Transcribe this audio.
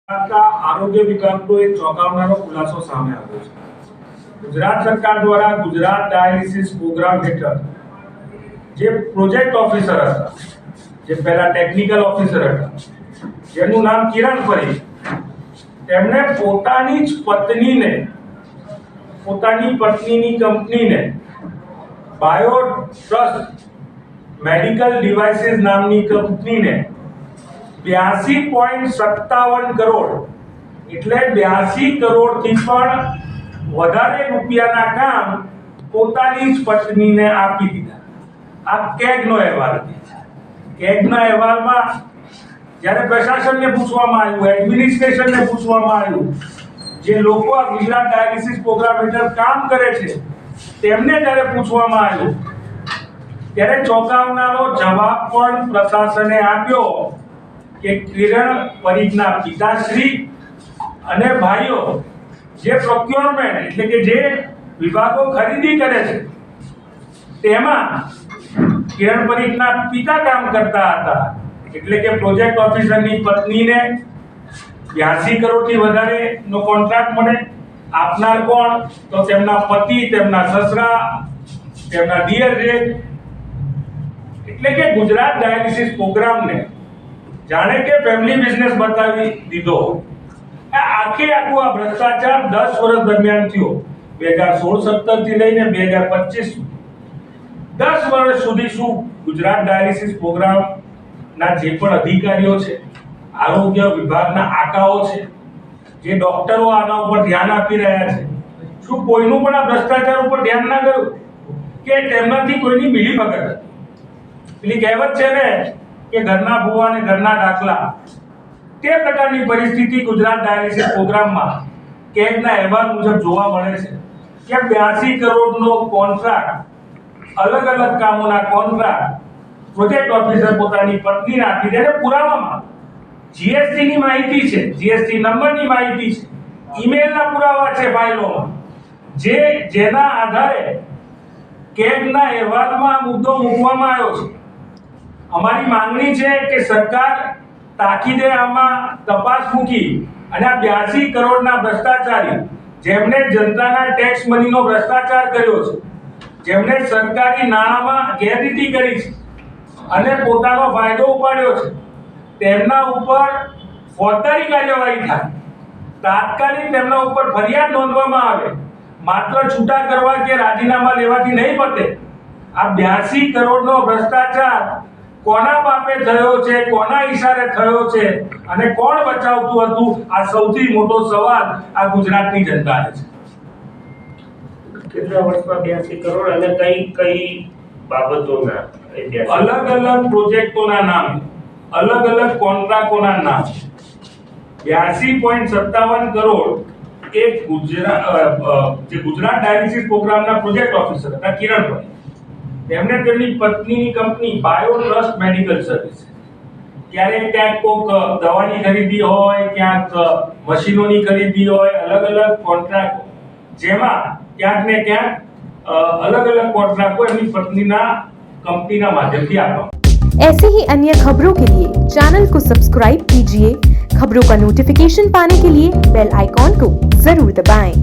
આરોગ્ય વિભાગનો એક ચોંકાવનારો ખુલાસો સામે આવ્યો છે. ગુજરાત સરકાર દ્વારા ગુજરાત ડાયાલિસિસ પ્રોગ્રામ હેઠળ જે પ્રોજેક્ટ ઓફિસર હતા, જે પહેલા ટેકનિકલ ઓફિસર હતા, જેનું નામ કિરણ પરીખ, તેમણે પોતાની પત્નીની કંપનીને બાયો ટ્રસ્ટ મેડિકલ ડિવાઇસીસ નામની કંપનીને 82.57 કરોડ એટલે 82 કરોડથી પણ વધારે રૂપિયાના કામ પોતાની જ પત્નીને આપી દીધા. આ કેગનો અહેવાલ છે. કેગના અહેવાલમાં જ્યારે પ્રશાસનને પૂછવામાં આવ્યું, એડમિનિસ્ટ્રેશનને પૂછવામાં આવ્યું, જે લોકો આ ગુજરાત ડાયાલિસિસ પ્રોગ્રામ હેઠળ કામ કરે છે તેમને જ્યારે પૂછવામાં આવ્યું ત્યારે ચોંકાવનારો જવાબ પણ પ્રશાસને આપ્યો કે કિરણ પરીખના પિતાશ્રી અને ભાઈઓ જે પ્રોક્યોરમેન્ટ એટલે કે જે વિભાગો ખરીદી કરે છે તેમાં કિરણ પરીખના પિતા કામ કરતા હતા, એટલે કે પ્રોજેક્ટ ઓફિસરની પત્નીને 82 કરોડથી વધારેનો કોન્ટ્રાક્ટ મળે. આપનાર કોણ? તો તેમના પતિ, તેમના સસરા, તેમના દિયર જેઠ. એટલે કે ગુજરાત ડાયાલિસિસ પ્રોગ્રામને જાણે કે ફેમિલી બિઝનેસ બતાવી દીધો. આખું આ ભ્રષ્ટાચાર 10 વર્ષ દરમિયાન થયો, 2016-17 થી લઈને 2025 10 વર્ષ સુધી. શું ગુજરાત ડાયાલિસિસ પ્રોગ્રામના જે પણ અધિકારીઓ છે, આરોગ્ય વિભાગના આકાઓ છે, જે ડોક્ટરો આના ઉપર ધ્યાન આપી રહ્યા છે, શું કોઈનું પણ આ ભ્રષ્ટાચાર ઉપર ધ્યાન ના ગયું કે તેમનાથી કોઈની મિલીભગત? પેલી કહેવત છે ને કે ઘરના ભૂવા અને ઘરના દાખલા, તે પ્રકારની પરિસ્થિતિ ગુજરાત ડાયાલિસિસ પ્રોગ્રામમાં કેગના અહેવાલ મુજબ જોવા મળે છે કે 82 કરોડનો કોન્ટ્રાક્ટ, અલગ અલગ કામોના કોન્ટ્રાક્ટ પ્રોજેક્ટ ઓફિસર પોતાની પત્નીને આપી દે. પુરાવામાં જીએસટી ની માહિતી છે, જીએસટી નંબરની માહિતી છે, ઈમેલના પુરાવા છે ફાઇલોમાં, જેના આધારે કેગના અહેવાલમાં મુદ્દો મૂકવામાં આવ્યો છે. અમારી માંગણી છે કે સરકાર તાકીદે આમાં તપાસ મૂકી અને આ 82 કરોડના ભ્રષ્ટાચારી, જેમણે જનતાના ટેક્સ મનીનો ભ્રષ્ટાચાર કર્યો છે, જેમણે સરકારી નાણાંમાં ગેરરીતિ કરી છે અને પોતાનો ફાયદો ઉપાડ્યો છે, તેમના ઉપર ફોજદારી કાર્યવાહી થાય, તાત્કાલિક તેમના ઉપર ફરિયાદ નોંધવામાં આવે. માત્ર છૂટા કરવા કે રાજીનામા લેવાથી નહીં પતે. આ 82 કરોડનો ભ્રષ્ટાચાર કોના બાપે થયો છે, કોના ઈશારે થયો છે અને કોણ બચાવતું હતું? આ સૌથી મોટો સવાલ આ ગુજરાતની જનતાને છે. કેટલા વર્ષમાં 82 કરોડ અને કઈ બાબતોના? અલગ અલગ પ્રોજેક્ટોના નામ, અલગ અલગ કોન્ટ્રાક્ટોના નામ. 82.57 કરોડ એક ગુજરાત ડાયાલિસિસ પ્રોગ્રામના પ્રોજેક્ટ ઓફિસર હતા કિરણ પરીખ. તેમણે તેમની પત્નીની company bio trust medical service, ક્યારેક ક્યાંક કોઈક દવાની ખરીદી હોય, ક્યાંક મશીનોની ખરીદી હોય, અલગ અલગ કોન્ટ્રાક્ટ, જેમાં ક્યાંક ને ક્યાંક अलग अलग कॉन्ट्रैक्ट को अपनी पत्नीना कंपनीना माध्यम से आता हूँ। ऐसे ही अन्य खबरों के लिए चैनल को सब्सक्राइब कीजिए। खबरों का नोटिफिकेशन पाने के लिए बेल आइकॉन को जरूर दबाएं।